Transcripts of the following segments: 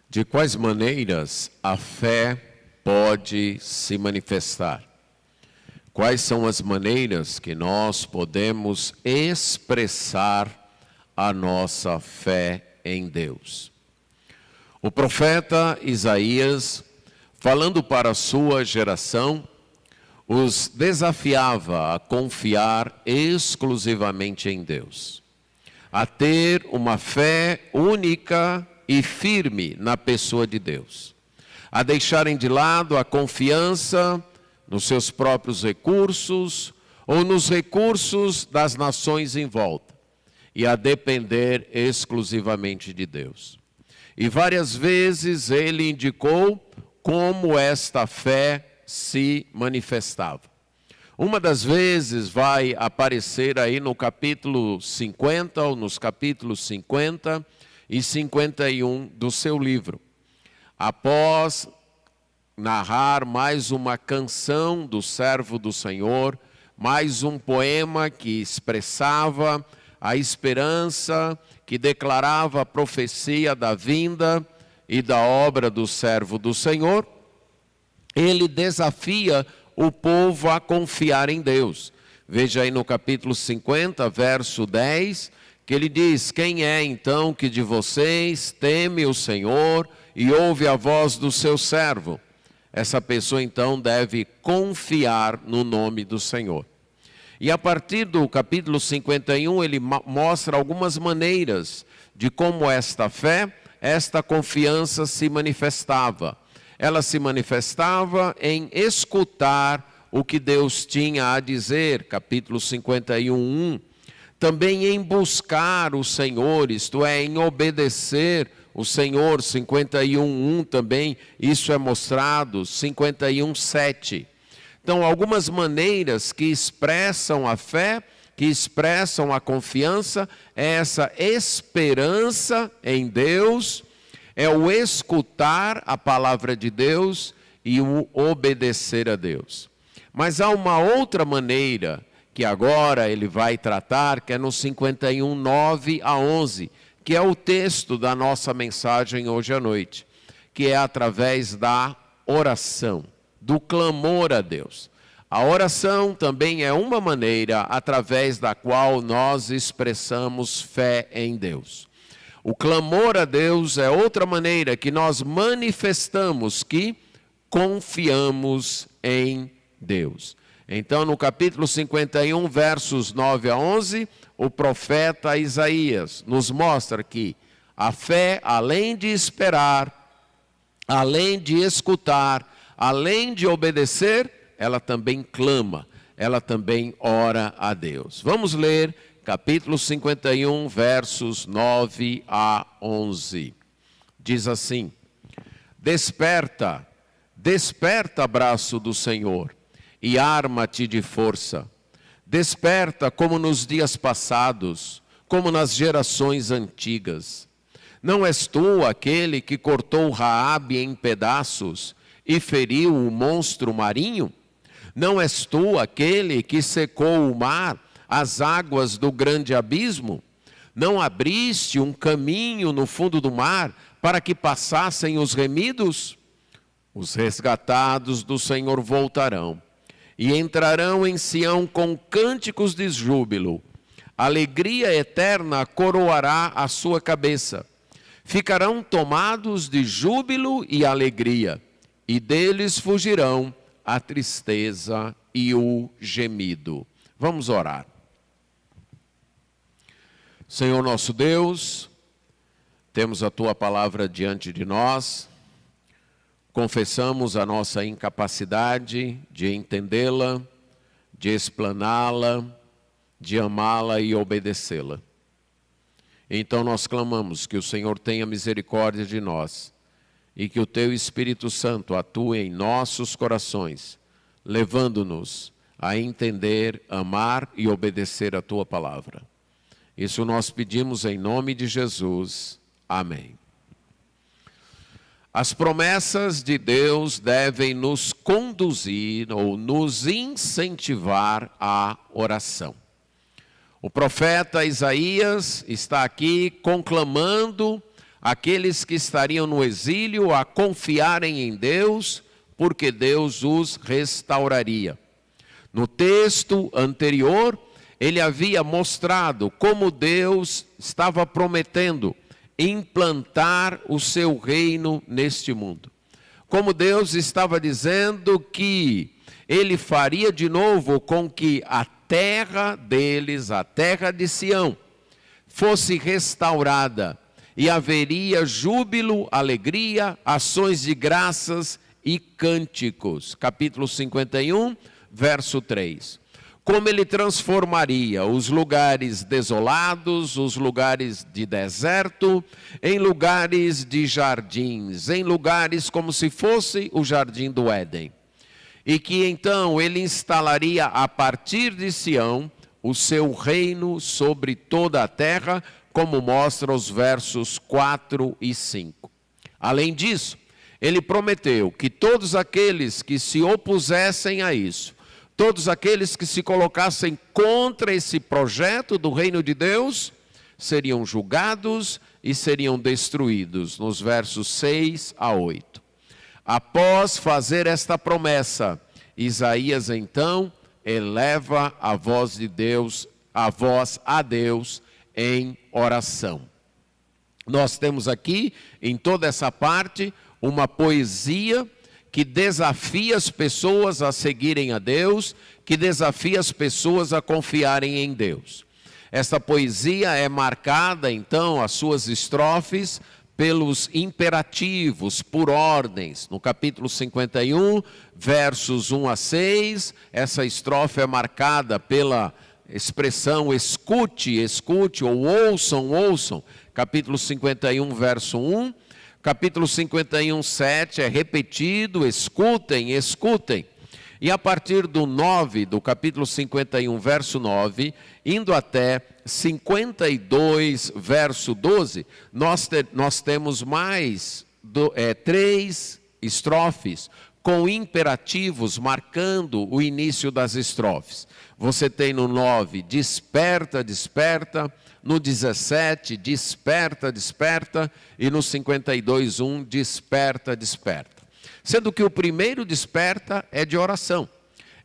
De quais maneiras a fé pode se manifestar? Quais são as maneiras que nós podemos expressar a nossa fé em Deus? O profeta Isaías, falando para a sua geração, os desafiava a confiar exclusivamente em Deus, a ter uma fé única e firme na pessoa de Deus, a deixarem de lado a confiança nos seus próprios recursos ou nos recursos das nações em volta e a depender exclusivamente de Deus. E várias vezes ele indicou como esta fé se manifestava. Uma das vezes vai aparecer aí no capítulo 50 ou nos capítulos 50 e 51 do seu livro. Após narrar mais uma canção do servo do Senhor, mais um poema que expressava a esperança, que declarava a profecia da vinda e da obra do servo do Senhor, ele desafia o povo a confiar em Deus. Veja aí no capítulo 50, verso 10, que ele diz: quem é então que de vocês teme o Senhor e ouve a voz do seu servo? Essa pessoa então deve confiar no nome do Senhor. E a partir do capítulo 51, ele mostra algumas maneiras de como esta fé, esta confiança se manifestava. Ela se manifestava em escutar o que Deus tinha a dizer, capítulo 51:1. Também em buscar o Senhor, isto é, em obedecer o Senhor, 51:1 também, isso é mostrado, 51:7. Então, algumas maneiras que expressam a fé, que expressam a confiança, é essa esperança em Deus, é o escutar a palavra de Deus e o obedecer a Deus. Mas há uma outra maneira que agora ele vai tratar, que é no 51:9-11, que é o texto da nossa mensagem hoje à noite, que é através da oração, do clamor a Deus. A oração também é uma maneira através da qual nós expressamos fé em Deus. O clamor a Deus é outra maneira que nós manifestamos que confiamos em Deus. Então, no capítulo 51, versos 9-11, o profeta Isaías nos mostra que a fé, além de esperar, além de escutar, além de obedecer, ela também clama, ela também ora a Deus. Vamos ler capítulo 51, versos 9-11. Diz assim: desperta, desperta, braço do Senhor, e arma-te de força. Desperta como nos dias passados, como nas gerações antigas. Não és tu aquele que cortou Raabe em pedaços e feriu o monstro marinho? Não és tu aquele que secou o mar, as águas do grande abismo? Não abriste um caminho no fundo do mar para que passassem os remidos? Os resgatados do Senhor voltarão e entrarão em Sião com cânticos de júbilo. Alegria eterna coroará a sua cabeça. Ficarão tomados de júbilo e alegria, e deles fugirão a tristeza e o gemido. Vamos orar. Senhor nosso Deus, temos a Tua palavra diante de nós, confessamos a nossa incapacidade de entendê-la, de explaná-la, de amá-la e obedecê-la. Então nós clamamos que o Senhor tenha misericórdia de nós e que o Teu Espírito Santo atue em nossos corações, levando-nos a entender, amar e obedecer a Tua palavra. Isso nós pedimos em nome de Jesus. Amém. As promessas de Deus devem nos conduzir ou nos incentivar à oração. O profeta Isaías está aqui conclamando aqueles que estariam no exílio a confiarem em Deus, porque Deus os restauraria. No texto anterior, ele havia mostrado como Deus estava prometendo implantar o seu reino neste mundo. Como Deus estava dizendo que ele faria de novo com que a terra deles, a terra de Sião, fosse restaurada e haveria júbilo, alegria, ações de graças e cânticos. Capítulo 51, verso 3. Como ele transformaria os lugares desolados, os lugares de deserto, em lugares de jardins, em lugares como se fosse o jardim do Éden. E que então ele instalaria a partir de Sião o seu reino sobre toda a terra, como mostra os versos 4 e 5. Além disso, ele prometeu que todos aqueles que se opusessem a isso, todos aqueles que se colocassem contra esse projeto do reino de Deus, seriam julgados e seriam destruídos, nos versos 6 a 8. Após fazer esta promessa, Isaías então eleva a voz de Deus, a voz a Deus em oração. Nós temos aqui, em toda essa parte, uma poesia que desafia as pessoas a seguirem a Deus, que desafia as pessoas a confiarem em Deus. Esta poesia é marcada, então, as suas estrofes, pelos imperativos, por ordens. No capítulo 51, versos 1 a 6, essa estrofe é marcada pela expressão escute, escute, ou ouçam, ouçam. Capítulo 51, verso 1. Capítulo 51, 7 é repetido, escutem, escutem. E a partir do 9, do capítulo 51, verso 9, indo até 52, verso 12, nós temos mais 3 estrofes com imperativos marcando o início das estrofes. Você tem no 9, desperta, desperta. No 17, desperta, desperta. E no 52, 1, desperta, desperta. Sendo que o primeiro desperta é de oração.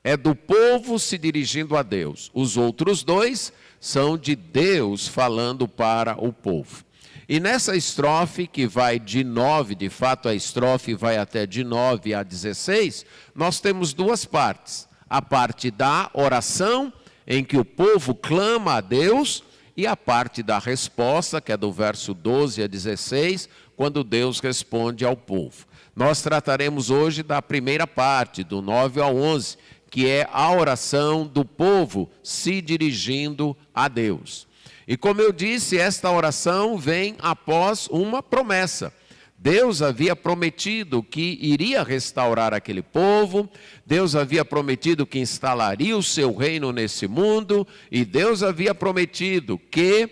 É do povo se dirigindo a Deus. Os outros 2 são de Deus falando para o povo. E nessa estrofe que vai de 9, de fato a estrofe vai até de 9 a 16, nós temos 2 partes. A parte da oração, em que o povo clama a Deus, e a parte da resposta, que é do verso 12 a 16, quando Deus responde ao povo. Nós trataremos hoje da primeira parte, do 9 ao 11, que é a oração do povo se dirigindo a Deus. E como eu disse, esta oração vem após uma promessa. Deus havia prometido que iria restaurar aquele povo, Deus havia prometido que instalaria o seu reino nesse mundo, e Deus havia prometido que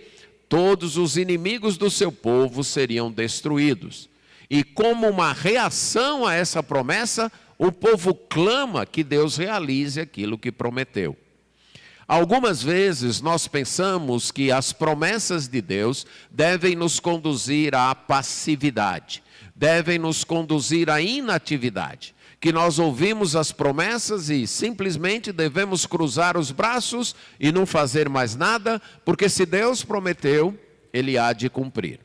todos os inimigos do seu povo seriam destruídos. E como uma reação a essa promessa, o povo clama que Deus realize aquilo que prometeu. Algumas vezes nós pensamos que as promessas de Deus devem nos conduzir à passividade, devem nos conduzir à inatividade, que nós ouvimos as promessas e simplesmente devemos cruzar os braços e não fazer mais nada, porque se Deus prometeu, Ele há de cumprir.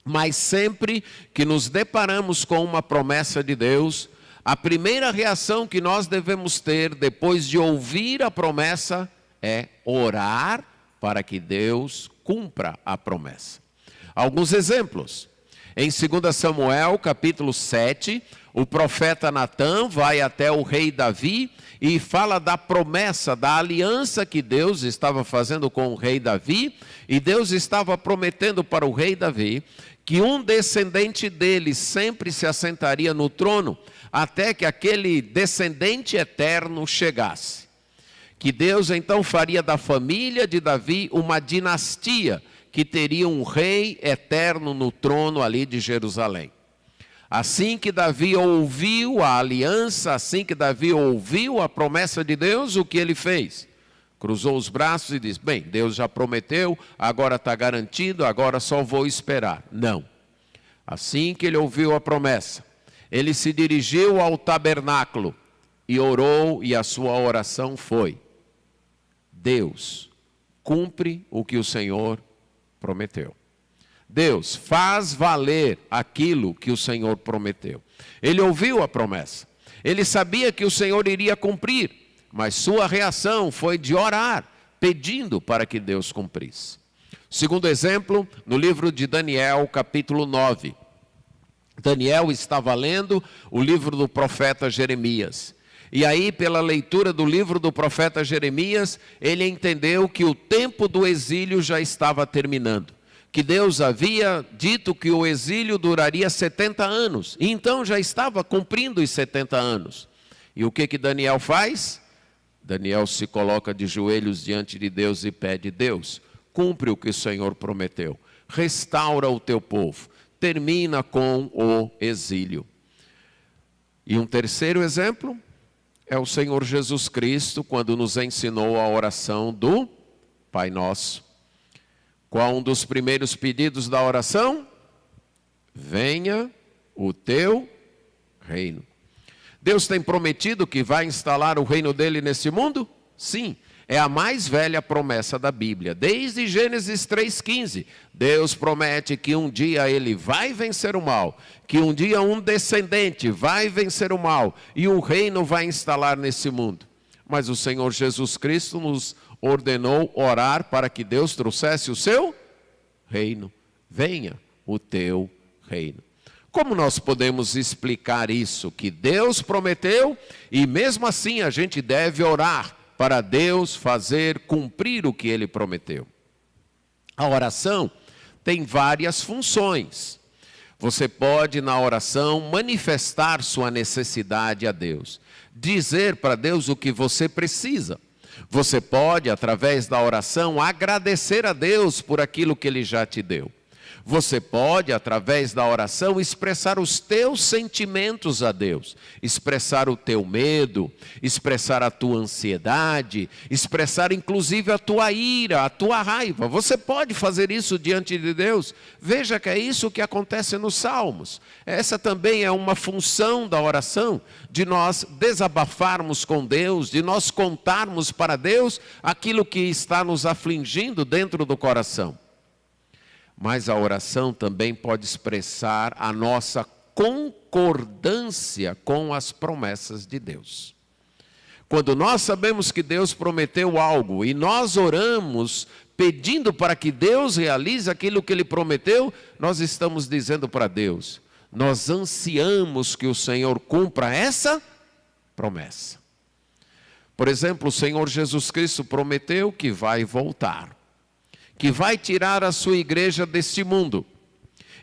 Mas sempre que nos deparamos com uma promessa de Deus, a primeira reação que nós devemos ter depois de ouvir a promessa é orar para que Deus cumpra a promessa. Alguns exemplos. Em 2 Samuel, capítulo 7, o profeta Natã vai até o rei Davi e fala da promessa, da aliança que Deus estava fazendo com o rei Davi, e Deus estava prometendo para o rei Davi que um descendente dele sempre se assentaria no trono, até que aquele descendente eterno chegasse. Que Deus então faria da família de Davi uma dinastia, que teria um rei eterno no trono ali de Jerusalém. Assim que Davi ouviu a aliança, assim que Davi ouviu a promessa de Deus, o que ele fez? Cruzou os braços e disse, bem, Deus já prometeu, agora está garantido, agora só vou esperar. Não. Assim que ele ouviu a promessa, ele se dirigiu ao tabernáculo e orou, e a sua oração foi: Deus, cumpre o que o Senhor prometeu. Deus, faz valer aquilo que o Senhor prometeu. Ele ouviu a promessa. Ele sabia que o Senhor iria cumprir, mas sua reação foi de orar, pedindo para que Deus cumprisse. Segundo exemplo, no livro de Daniel, capítulo 9. Daniel estava lendo o livro do profeta Jeremias. E aí, pela leitura do livro do profeta Jeremias, ele entendeu que o tempo do exílio já estava terminando. Que Deus havia dito que o exílio duraria 70 anos. E então já estava cumprindo os 70 anos. E o que Daniel faz? Daniel se coloca de joelhos diante de Deus e pede: Deus, cumpre o que o Senhor prometeu. Restaura o teu povo. Termina com o exílio. E um terceiro exemplo é o Senhor Jesus Cristo, quando nos ensinou a oração do Pai Nosso. Qual um dos primeiros pedidos da oração? Venha o teu reino. Deus tem prometido que vai instalar o reino dele nesse mundo? Sim, é a mais velha promessa da Bíblia. Desde Gênesis 3,15, Deus promete que um dia ele vai vencer o mal, que um dia um descendente vai vencer o mal e um reino vai instalar nesse mundo. Mas o Senhor Jesus Cristo nos ordenou orar para que Deus trouxesse o seu reino. Venha o teu reino. Como nós podemos explicar isso? Que Deus prometeu e mesmo assim a gente deve orar para Deus fazer cumprir o que Ele prometeu. A oração tem várias funções. Você pode, na oração, manifestar sua necessidade a Deus. Dizer para Deus o que você precisa. Você pode, através da oração, agradecer a Deus por aquilo que Ele já te deu. Você pode, através da oração, expressar os teus sentimentos a Deus. Expressar o teu medo, expressar a tua ansiedade, expressar inclusive a tua ira, a tua raiva. Você pode fazer isso diante de Deus. Veja que é isso que acontece nos Salmos. Essa também é uma função da oração, de nós desabafarmos com Deus, de nós contarmos para Deus aquilo que está nos afligindo dentro do coração. Mas a oração também pode expressar a nossa concordância com as promessas de Deus. Quando nós sabemos que Deus prometeu algo e nós oramos pedindo para que Deus realize aquilo que Ele prometeu, nós estamos dizendo para Deus: nós ansiamos que o Senhor cumpra essa promessa. Por exemplo, o Senhor Jesus Cristo prometeu que vai voltar, que vai tirar a sua igreja deste mundo.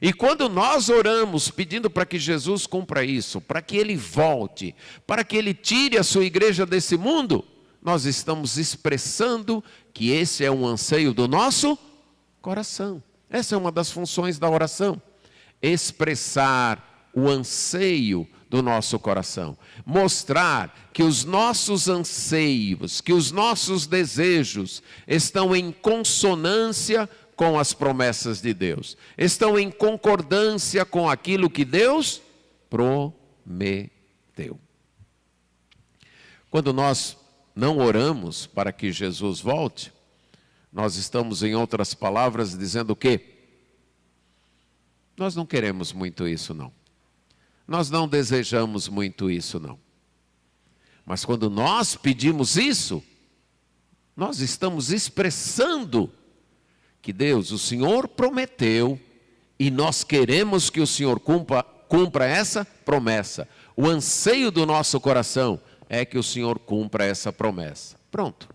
E quando nós oramos pedindo para que Jesus cumpra isso, para que Ele volte, para que Ele tire a sua igreja desse mundo, nós estamos expressando que esse é um anseio do nosso coração. Essa é uma das funções da oração. Expressar o anseio do nosso coração. Mostrar que os nossos anseios, que os nossos desejos estão em consonância com as promessas de Deus. Estão em concordância com aquilo que Deus prometeu. Quando nós não oramos para que Jesus volte, nós estamos, em outras palavras, dizendo o quê? Nós não queremos muito isso, não. Nós não desejamos muito isso, não. Mas quando nós pedimos isso, nós estamos expressando que Deus, o Senhor prometeu, e nós queremos que o Senhor cumpra essa promessa. O anseio do nosso coração é que o Senhor cumpra essa promessa. Pronto.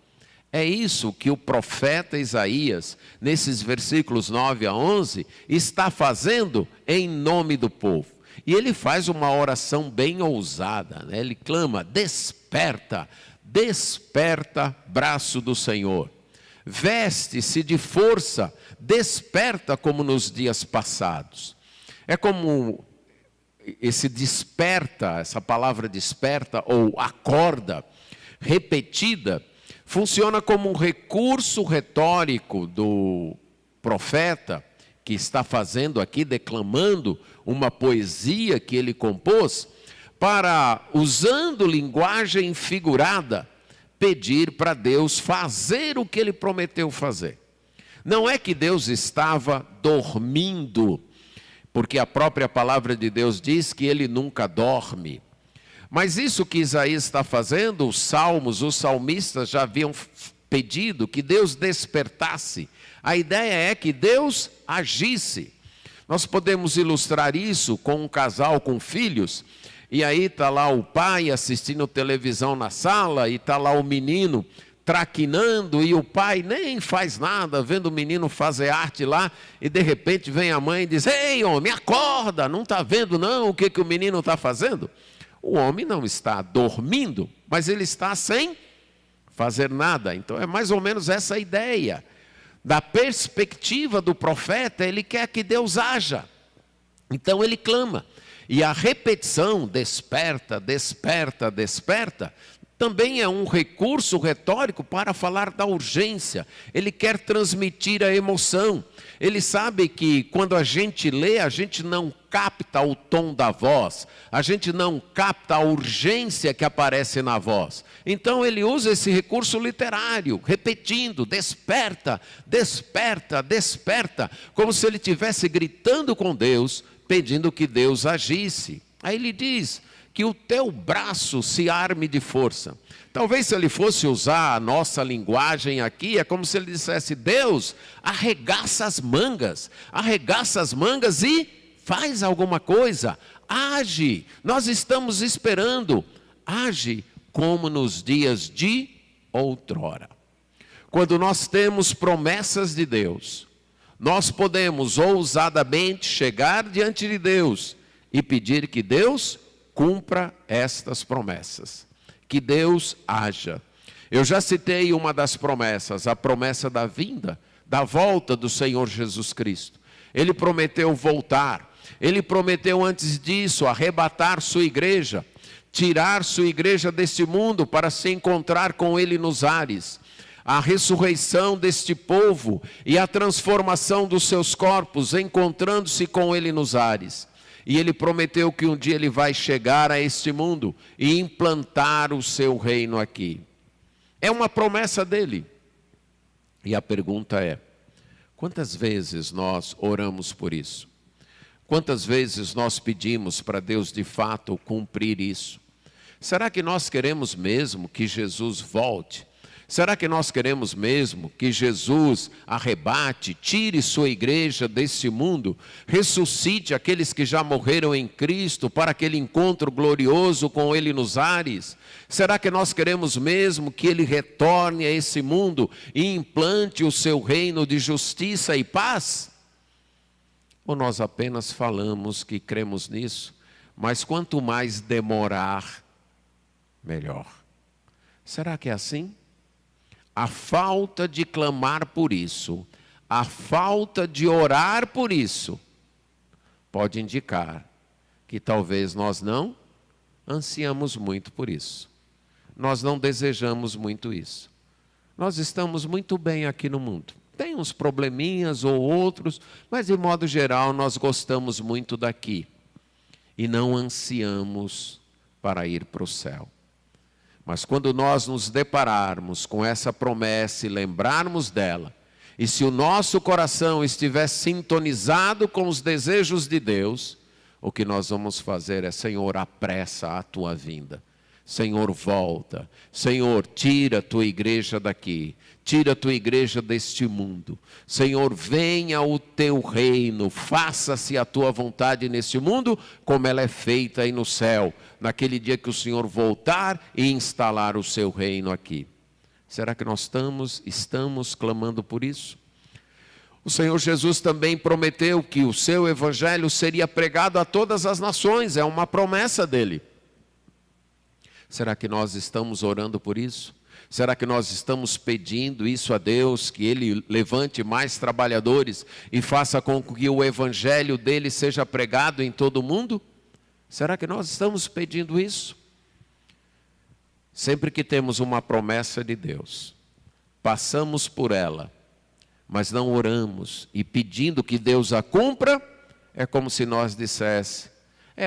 É isso que o profeta Isaías, nesses versículos 9 a 11, está fazendo em nome do povo. E ele faz uma oração bem ousada, né? Ele clama: desperta, desperta, braço do Senhor. Veste-se de força, desperta como nos dias passados. É como esse desperta, essa palavra desperta ou acorda, repetida, funciona como um recurso retórico do profeta que está fazendo aqui, declamando uma poesia que ele compôs, para, usando linguagem figurada, pedir para Deus fazer o que ele prometeu fazer. Não é que Deus estava dormindo, porque a própria palavra de Deus diz que ele nunca dorme. Mas isso que Isaías está fazendo, os salmos, os salmistas já haviam pedido que Deus despertasse. A ideia é que Deus agisse. Nós podemos ilustrar isso com um casal com filhos, e aí está lá o pai assistindo televisão na sala, e está lá o menino traquinando, e o pai nem faz nada, vendo o menino fazer arte lá, e de repente vem a mãe e diz: ei, homem, acorda, não está vendo não o que o menino está fazendo? O homem não está dormindo, mas ele está sem fazer nada. Então é mais ou menos essa a ideia. Da perspectiva do profeta, ele quer que Deus haja. Então ele clama. E a repetição, desperta, desperta, desperta, também é um recurso retórico para falar da urgência. Ele quer transmitir a emoção. Ele sabe que quando a gente lê, a gente não capta o tom da voz, a gente não capta a urgência que aparece na voz. Então ele usa esse recurso literário, repetindo: desperta, desperta, desperta, como se ele estivesse gritando com Deus, pedindo que Deus agisse. Aí ele diz: que o teu braço se arme de força. Talvez se ele fosse usar a nossa linguagem aqui, é como se ele dissesse: Deus, arregaça as mangas e faz alguma coisa, age, nós estamos esperando, age como nos dias de outrora. Quando nós temos promessas de Deus, nós podemos ousadamente chegar diante de Deus e pedir que Deus cumpra estas promessas, que Deus haja. Eu já citei uma das promessas, a promessa da vinda, da volta do Senhor Jesus Cristo. Ele prometeu voltar, ele prometeu antes disso arrebatar sua igreja, tirar sua igreja deste mundo para se encontrar com ele nos ares. A ressurreição deste povo e a transformação dos seus corpos, encontrando-se com ele nos ares. E ele prometeu que um dia ele vai chegar a este mundo e implantar o seu reino aqui. É uma promessa dele. E a pergunta é: quantas vezes nós oramos por isso? Quantas vezes nós pedimos para Deus de fato cumprir isso? Será que nós queremos mesmo que Jesus volte? Será que nós queremos mesmo que Jesus arrebate, tire sua igreja desse mundo, ressuscite aqueles que já morreram em Cristo para aquele encontro glorioso com Ele nos ares? Será que nós queremos mesmo que Ele retorne a esse mundo e implante o seu reino de justiça e paz? Ou nós apenas falamos que cremos nisso, mas quanto mais demorar, melhor. Será que é assim? A falta de clamar por isso, a falta de orar por isso, pode indicar que talvez nós não ansiamos muito por isso. Nós não desejamos muito isso. Nós estamos muito bem aqui no mundo. Tem uns probleminhas ou outros, mas de modo geral nós gostamos muito daqui. E não ansiamos para ir para o céu. Mas quando nós nos depararmos com essa promessa e lembrarmos dela, e se o nosso coração estiver sintonizado com os desejos de Deus, o que nós vamos fazer é: Senhor, apressa a tua vinda. Senhor, volta. Senhor, tira a tua igreja daqui. Tira a tua igreja deste mundo. Senhor, venha o teu reino. Faça-se a tua vontade neste mundo, como ela é feita aí no céu. Naquele dia que o Senhor voltar e instalar o seu reino aqui. Será que nós estamos clamando por isso? O Senhor Jesus também prometeu que o seu evangelho seria pregado a todas as nações. É uma promessa dele. Será que nós estamos orando por isso? Será que nós estamos pedindo isso a Deus, que Ele levante mais trabalhadores e faça com que o evangelho dele seja pregado em todo o mundo? Será que nós estamos pedindo isso? Sempre que temos uma promessa de Deus, passamos por ela, mas não oramos e pedindo que Deus a cumpra, é como se nós dissesse,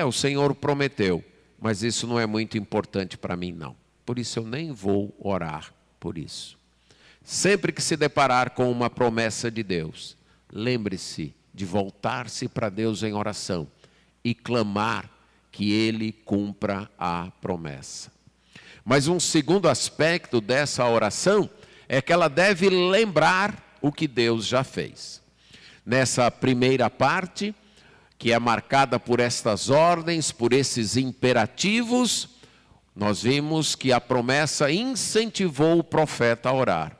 o Senhor prometeu, mas isso não é muito importante para mim não. Por isso eu nem vou orar por isso. Sempre que se deparar com uma promessa de Deus, lembre-se de voltar-se para Deus em oração e clamar que Ele cumpra a promessa. Mas um segundo aspecto dessa oração é que ela deve lembrar o que Deus já fez. Nessa primeira parte, que é marcada por estas ordens, por esses imperativos, nós vimos que a promessa incentivou o profeta a orar.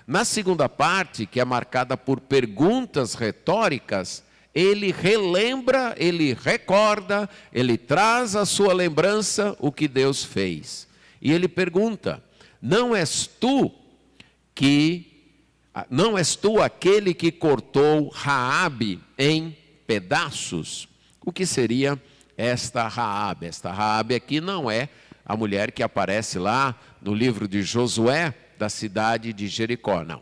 Na segunda parte, que é marcada por perguntas retóricas, ele relembra, ele recorda, ele traz à sua lembrança o que Deus fez. E ele pergunta, não és tu aquele que cortou Raabe em pedaços? O que seria esta Raabe? Esta Raabe aqui não é a mulher que aparece lá no livro de Josué, da cidade de Jericó, não.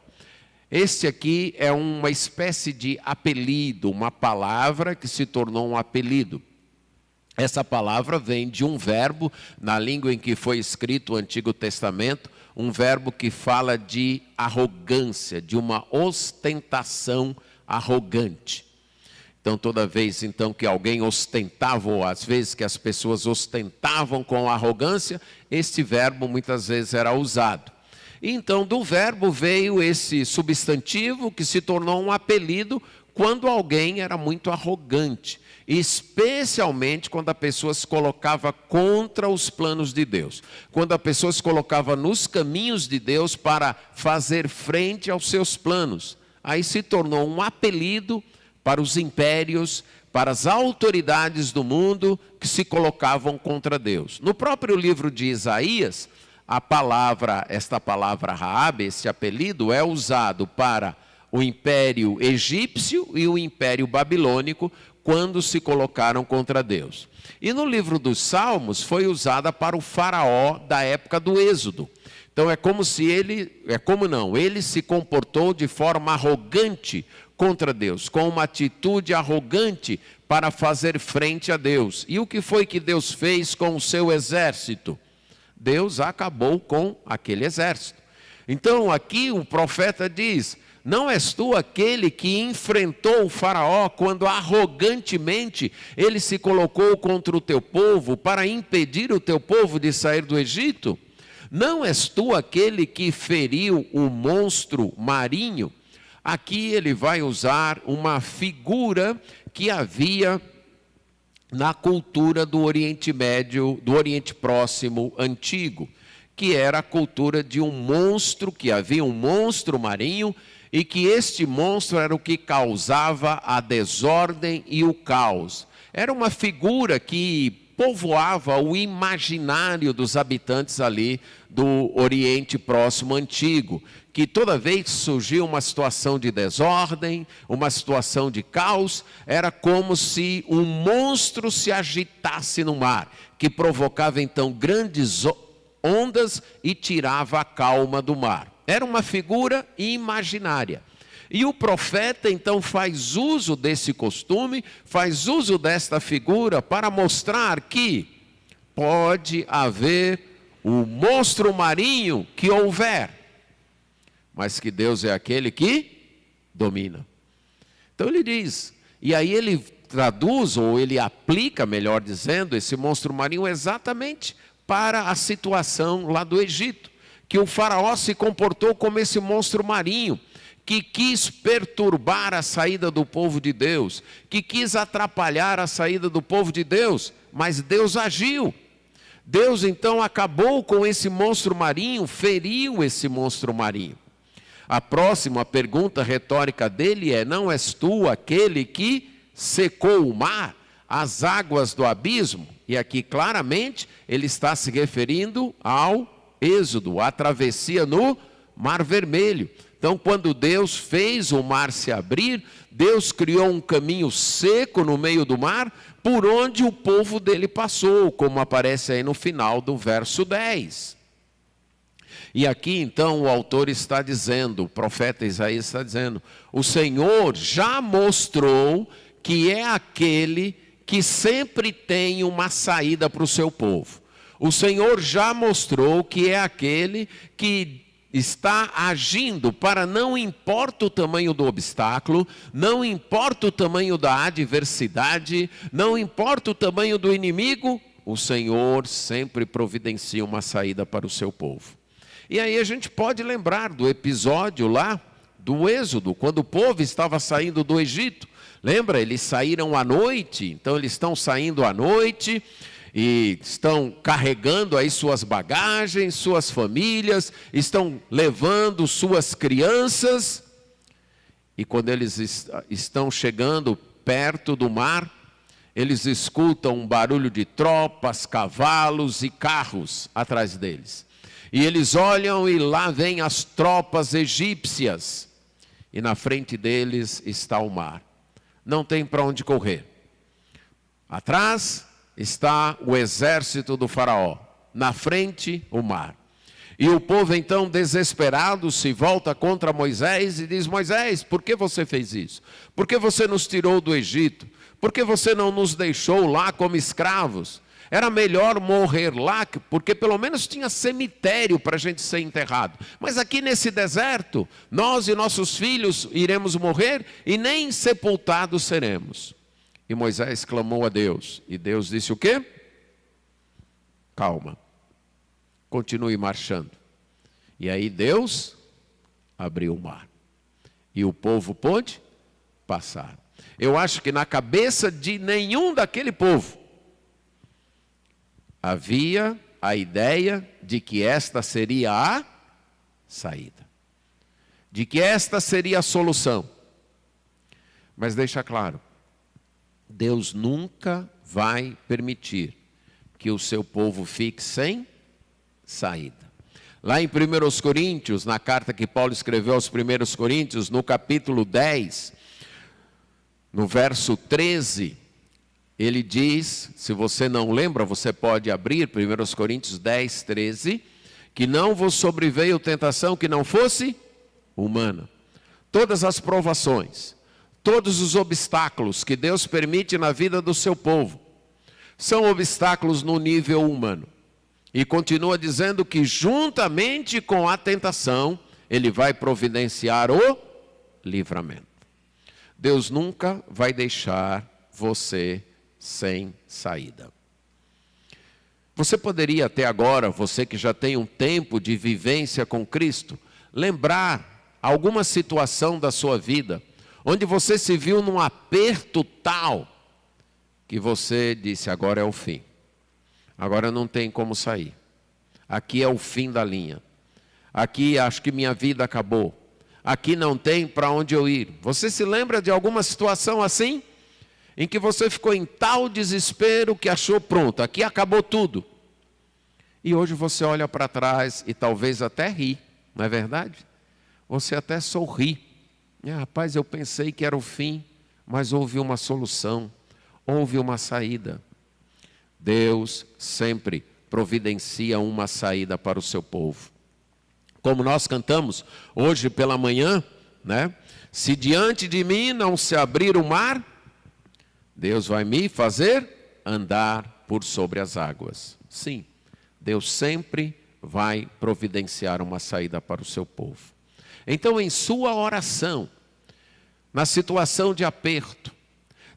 Este aqui é uma espécie de apelido, uma palavra que se tornou um apelido. Essa palavra vem de um verbo, na língua em que foi escrito o Antigo Testamento, um verbo que fala de arrogância, de uma ostentação arrogante. Então, toda vez então, que alguém ostentava, ou às vezes que as pessoas ostentavam com arrogância, este verbo muitas vezes era usado. Então, do verbo veio esse substantivo que se tornou um apelido quando alguém era muito arrogante, especialmente quando a pessoa se colocava contra os planos de Deus, quando a pessoa se colocava nos caminhos de Deus para fazer frente aos seus planos. Aí se tornou um apelido para os impérios, para as autoridades do mundo que se colocavam contra Deus. No próprio livro de Isaías, esta palavra Raabe, esse apelido, é usado para o império egípcio e o império babilônico, quando se colocaram contra Deus. E no livro dos Salmos foi usada para o faraó da época do Êxodo. Então ele se comportou de forma arrogante contra Deus, com uma atitude arrogante para fazer frente a Deus. E o que foi que Deus fez com o seu exército? Deus acabou com aquele exército. Então aqui o profeta diz, não és tu aquele que enfrentou o faraó quando arrogantemente ele se colocou contra o teu povo para impedir o teu povo de sair do Egito? Não és tu aquele que feriu o monstro marinho? Aqui ele vai usar uma figura que havia na cultura do Oriente Médio, do Oriente Próximo antigo, que era a cultura de um monstro, que havia um monstro marinho, e que este monstro era o que causava a desordem e o caos. Era uma figura que povoava o imaginário dos habitantes ali do Oriente Próximo antigo, que toda vez que surgia uma situação de desordem, uma situação de caos, era como se um monstro se agitasse no mar, que provocava então grandes ondas e tirava a calma do mar. Era uma figura imaginária. E o profeta então faz uso desse costume, faz uso desta figura para mostrar que pode haver o monstro marinho que houver, mas que Deus é aquele que domina. Então ele diz, e aí ele traduz, ou ele aplica, melhor dizendo, esse monstro marinho exatamente para a situação lá do Egito, que o faraó se comportou como esse monstro marinho, que quis perturbar a saída do povo de Deus, que quis atrapalhar a saída do povo de Deus, mas Deus agiu. Deus então acabou com esse monstro marinho, feriu esse monstro marinho. A próxima pergunta retórica dele é, não és tu aquele que secou o mar, as águas do abismo? E aqui claramente ele está se referindo ao Êxodo, a travessia no Mar Vermelho. Então, quando Deus fez o mar se abrir, Deus criou um caminho seco no meio do mar, por onde o povo dele passou, como aparece aí no final do verso 10. E aqui então o autor está dizendo, o profeta Isaías está dizendo, o Senhor já mostrou que é aquele que sempre tem uma saída para o seu povo. O Senhor já mostrou que é aquele que está agindo para, não importa o tamanho do obstáculo, não importa o tamanho da adversidade, não importa o tamanho do inimigo, o Senhor sempre providencia uma saída para o seu povo. E aí a gente pode lembrar do episódio lá do Êxodo, quando o povo estava saindo do Egito. Lembra? Eles saíram à noite, então eles estão saindo à noite e estão carregando aí suas bagagens, suas famílias, estão levando suas crianças. E quando eles estão chegando perto do mar, eles escutam um barulho de tropas, cavalos e carros atrás deles. E eles olham e lá vêm as tropas egípcias. E na frente deles está o mar. Não tem para onde correr. Atrás está o exército do faraó. Na frente, o mar. E o povo então desesperado se volta contra Moisés e diz: Moisés, por que você fez isso? Por que você nos tirou do Egito? Por que você não nos deixou lá como escravos? Era melhor morrer lá, porque pelo menos tinha cemitério para a gente ser enterrado. Mas aqui nesse deserto, nós e nossos filhos iremos morrer e nem sepultados seremos. E Moisés clamou a Deus. E Deus disse o quê? Calma. Continue marchando. E aí Deus abriu o mar. E o povo pôde passar. Eu acho que na cabeça de nenhum daquele povo havia a ideia de que esta seria a saída. De que esta seria a solução. Mas deixa claro, Deus nunca vai permitir que o seu povo fique sem saída. Lá em 1 Coríntios, na carta que Paulo escreveu aos 1 Coríntios, no capítulo 10, no verso 13, ele diz, se você não lembra, você pode abrir 1 Coríntios 10, 13, que não vos sobreveio tentação que não fosse humana. Todas as provações, todos os obstáculos que Deus permite na vida do seu povo, são obstáculos no nível humano. E continua dizendo que juntamente com a tentação, Ele vai providenciar o livramento. Deus nunca vai deixar você sem saída. Você poderia até agora, você que já tem um tempo de vivência com Cristo, lembrar alguma situação da sua vida, onde você se viu num aperto tal, que você disse, agora é o fim. Agora não tem como sair. Aqui é o fim da linha. Aqui acho que minha vida acabou. Aqui não tem para onde eu ir. Você se lembra de alguma situação assim? Em que você ficou em tal desespero que achou pronto, aqui acabou tudo. E hoje você olha para trás e talvez até ri, não é verdade? Você até sorri. Rapaz, eu pensei que era o fim, mas houve uma solução, houve uma saída. Deus sempre providencia uma saída para o seu povo. Como nós cantamos hoje pela manhã, né? Se diante de mim não se abrir o mar, Deus vai me fazer andar por sobre as águas. Sim, Deus sempre vai providenciar uma saída para o seu povo. Então, em sua oração, na situação de aperto,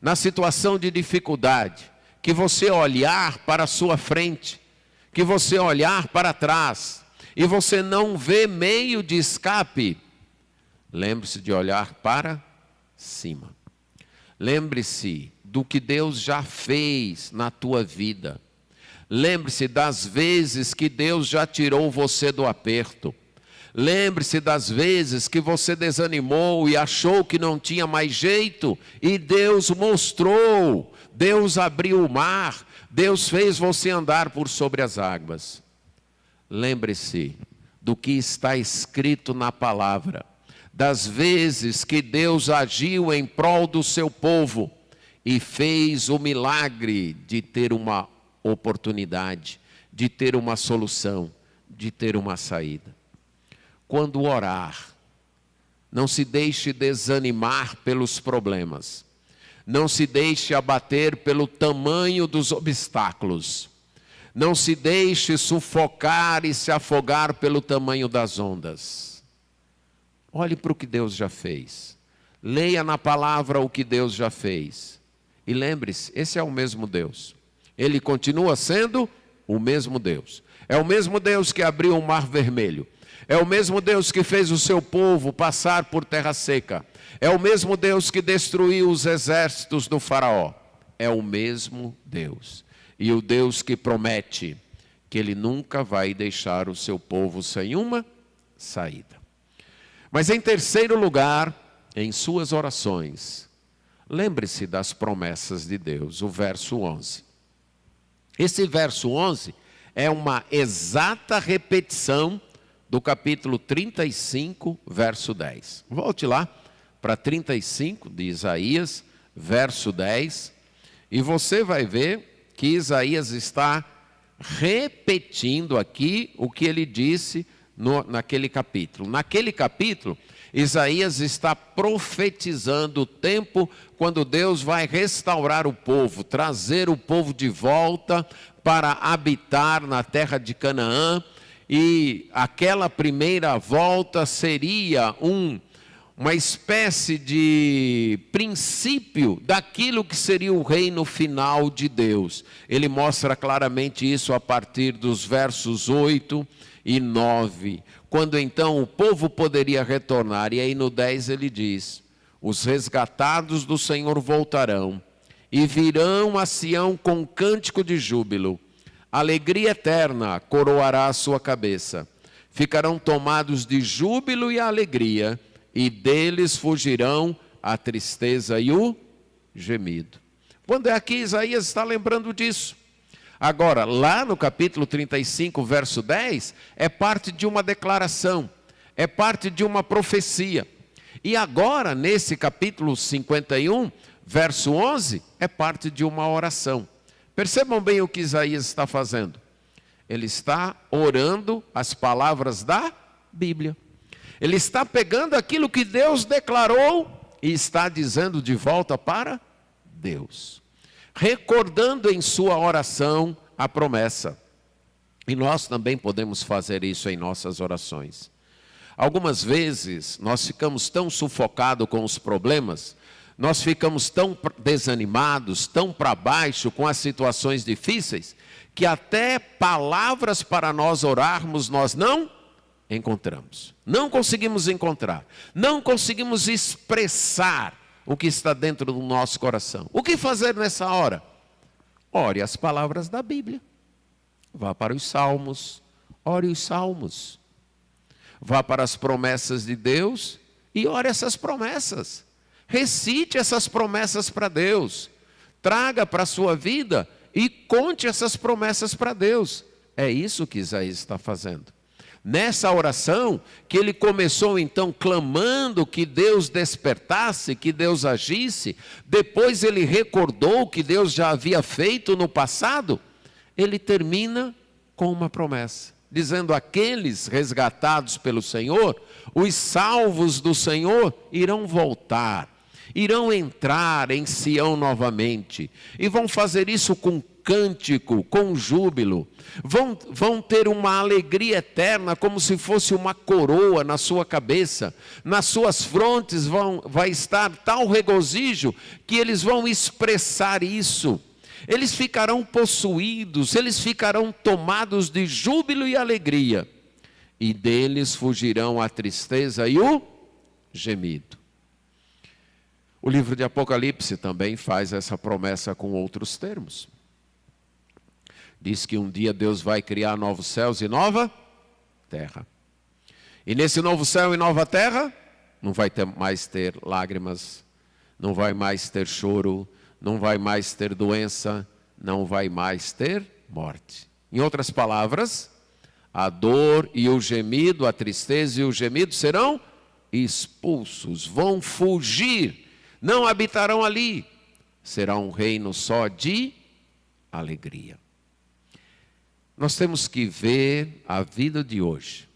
na situação de dificuldade, que você olhar para a sua frente, que você olhar para trás, e você não vê meio de escape, lembre-se de olhar para cima. Lembre-se do que Deus já fez na tua vida. Lembre-se das vezes que Deus já tirou você do aperto. Lembre-se das vezes que você desanimou e achou que não tinha mais jeito, e Deus mostrou, Deus abriu o mar, Deus fez você andar por sobre as águas. Lembre-se do que está escrito na palavra, das vezes que Deus agiu em prol do seu povo e fez o milagre de ter uma oportunidade, de ter uma solução, de ter uma saída. quando orar. Não se deixe desanimar pelos problemas. Não se deixe abater pelo tamanho dos obstáculos. Não se deixe sufocar e se afogar pelo tamanho das ondas. Olhe para o que Deus já fez. Leia na palavra o que Deus já fez. E lembre-se, esse é o mesmo Deus. Ele continua sendo o mesmo Deus. É o mesmo Deus que abriu o Mar Vermelho. É o mesmo Deus que fez o seu povo passar por terra seca. É o mesmo Deus que destruiu os exércitos do faraó. É o mesmo Deus. E o Deus que promete que Ele nunca vai deixar o seu povo sem uma saída. Mas em terceiro lugar, em suas orações, lembre-se das promessas de Deus, o verso 11. Esse verso 11 é uma exata repetição do capítulo 35, verso 10. Volte lá para 35 de Isaías, verso 10, e você vai ver que Isaías está repetindo aqui o que ele disse naquele capítulo. Naquele capítulo, Isaías está profetizando o tempo quando Deus vai restaurar o povo, trazer o povo de volta para habitar na terra de Canaã. E aquela primeira volta seria uma espécie de princípio daquilo que seria o reino final de Deus. Ele mostra claramente isso a partir dos versos 8 e 9, quando então o povo poderia retornar. E aí no 10 ele diz: os resgatados do Senhor voltarão e virão a Sião com cântico de júbilo. Alegria eterna coroará a sua cabeça. Ficarão tomados de júbilo e alegria, e deles fugirão a tristeza e o gemido. Quando é aqui, Isaías está lembrando disso. Agora, lá no capítulo 35, verso 10, é parte de uma declaração, é parte de uma profecia. E agora, nesse capítulo 51, verso 11, é parte de uma oração. Percebam bem o que Isaías está fazendo. Ele está orando as palavras da Bíblia. Ele está pegando aquilo que Deus declarou e está dizendo de volta para Deus. Recordando em sua oração a promessa. E nós também podemos fazer isso em nossas orações. Algumas vezes nós ficamos tão sufocados com os problemas, nós ficamos tão desanimados, tão para baixo com as situações difíceis, que até palavras para nós orarmos nós não encontramos. Não conseguimos encontrar. Não conseguimos expressar o que está dentro do nosso coração. O que fazer nessa hora? Ore as palavras da Bíblia. Vá para os salmos. Ore os salmos. Vá para as promessas de Deus e ore essas promessas. Recite essas promessas para Deus. Traga para a sua vida e conte essas promessas para Deus. É isso que Isaías está fazendo. Nessa oração, que ele começou então clamando que Deus despertasse, que Deus agisse, depois ele recordou o que Deus já havia feito no passado, ele termina com uma promessa, dizendo: aqueles resgatados pelo Senhor, os salvos do Senhor, irão voltar, irão entrar em Sião novamente, e vão fazer isso com cântico, com júbilo, vão ter uma alegria eterna, como se fosse uma coroa na sua cabeça, nas suas frontes vai estar tal regozijo, que eles vão expressar isso, eles ficarão possuídos, eles ficarão tomados de júbilo e alegria, e deles fugirão a tristeza e o gemido. O livro de Apocalipse também faz essa promessa com outros termos. Diz que um dia Deus vai criar novos céus e nova terra. E nesse novo céu e nova terra, não vai mais ter lágrimas, não vai mais ter choro, não vai mais ter doença, não vai mais ter morte. Em outras palavras, a dor e o gemido, a tristeza e o gemido serão expulsos, vão fugir, não habitarão ali. Será um reino só de alegria. Nós temos que ver a vida de hoje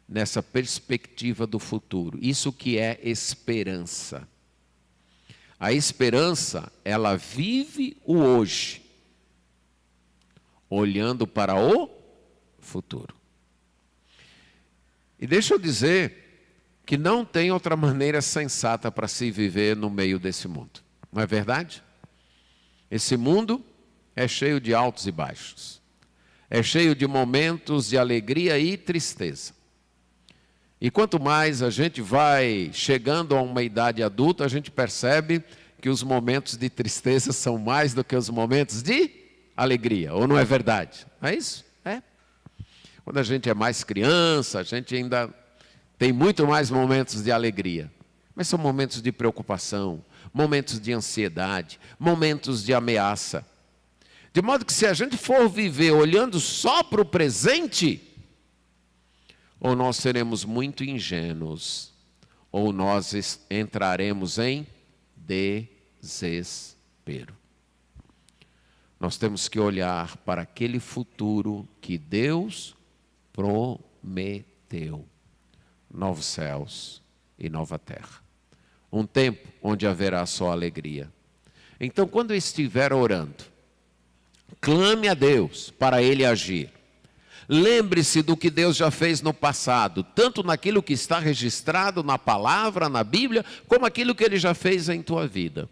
nessa perspectiva do futuro. Isso que é esperança. A esperança, ela vive o hoje, olhando para o futuro. E deixa eu dizer que não tem outra maneira sensata para se viver no meio desse mundo. Não é verdade? Esse mundo é cheio de altos e baixos. É cheio de momentos de alegria e tristeza. E quanto mais a gente vai chegando a uma idade adulta, a gente percebe que os momentos de tristeza são mais do que os momentos de alegria. Ou não é verdade? Não é isso? É. Quando a gente é mais criança, a gente ainda tem muito mais momentos de alegria. Mas são momentos de preocupação, momentos de ansiedade, momentos de ameaça. De modo que se a gente for viver olhando só para o presente, ou nós seremos muito ingênuos, ou nós entraremos em desespero. Nós temos que olhar para aquele futuro que Deus prometeu. Novos céus e nova terra. Um tempo onde haverá só alegria. Então, quando estiver orando, clame a Deus para Ele agir. Lembre-se do que Deus já fez no passado, tanto naquilo que está registrado na palavra, na Bíblia, como aquilo que Ele já fez em tua vida.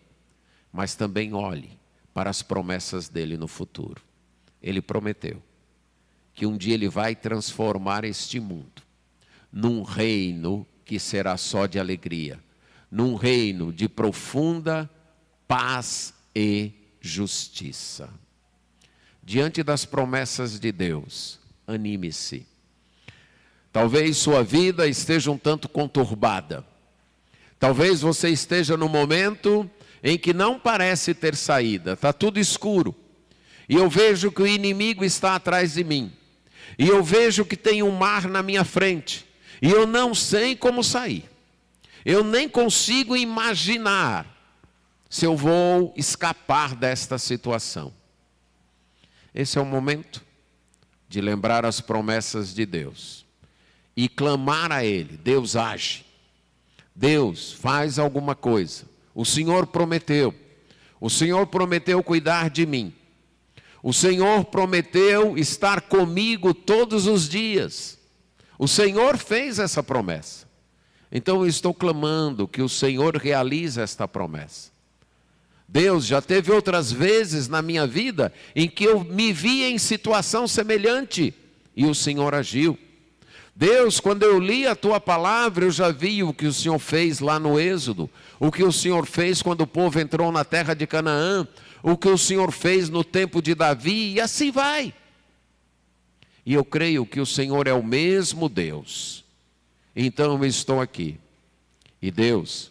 Mas também olhe para as promessas dEle no futuro. Ele prometeu que um dia Ele vai transformar este mundo num reino que será só de alegria, num reino de profunda paz e justiça. Diante das promessas de Deus, anime-se. Talvez sua vida esteja um tanto conturbada. Talvez você esteja no momento em que não parece ter saída. Está tudo escuro. E eu vejo que o inimigo está atrás de mim. E eu vejo que tem um mar na minha frente. E eu não sei como sair. Eu nem consigo imaginar se eu vou escapar desta situação. Esse é o momento de lembrar as promessas de Deus e clamar a Ele. Deus age, Deus faz alguma coisa. O Senhor prometeu cuidar de mim. O Senhor prometeu estar comigo todos os dias. O Senhor fez essa promessa. Então eu estou clamando que o Senhor realize esta promessa. Deus já teve outras vezes na minha vida em que eu me vi em situação semelhante e o Senhor agiu. Deus, quando eu li a tua palavra, eu já vi o que o Senhor fez lá no Êxodo, o que o Senhor fez quando o povo entrou na terra de Canaã, o que o Senhor fez no tempo de Davi, e assim vai. E eu creio que o Senhor é o mesmo Deus. Então eu estou aqui. E Deus,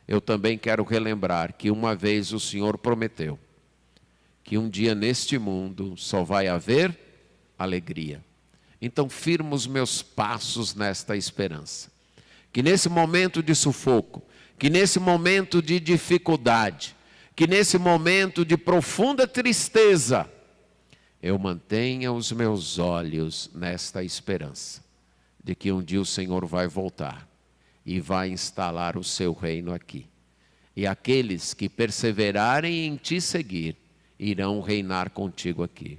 eu também quero relembrar que uma vez o Senhor prometeu que um dia neste mundo só vai haver alegria. Então firmo os meus passos nesta esperança. Que nesse momento de sufoco, que nesse momento de dificuldade, que nesse momento de profunda tristeza, eu mantenha os meus olhos nesta esperança de que um dia o Senhor vai voltar e vai instalar o seu reino aqui. E aqueles que perseverarem em te seguir, irão reinar contigo aqui.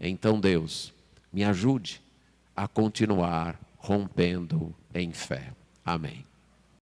Então Deus, me ajude a continuar rompendo em fé. Amém.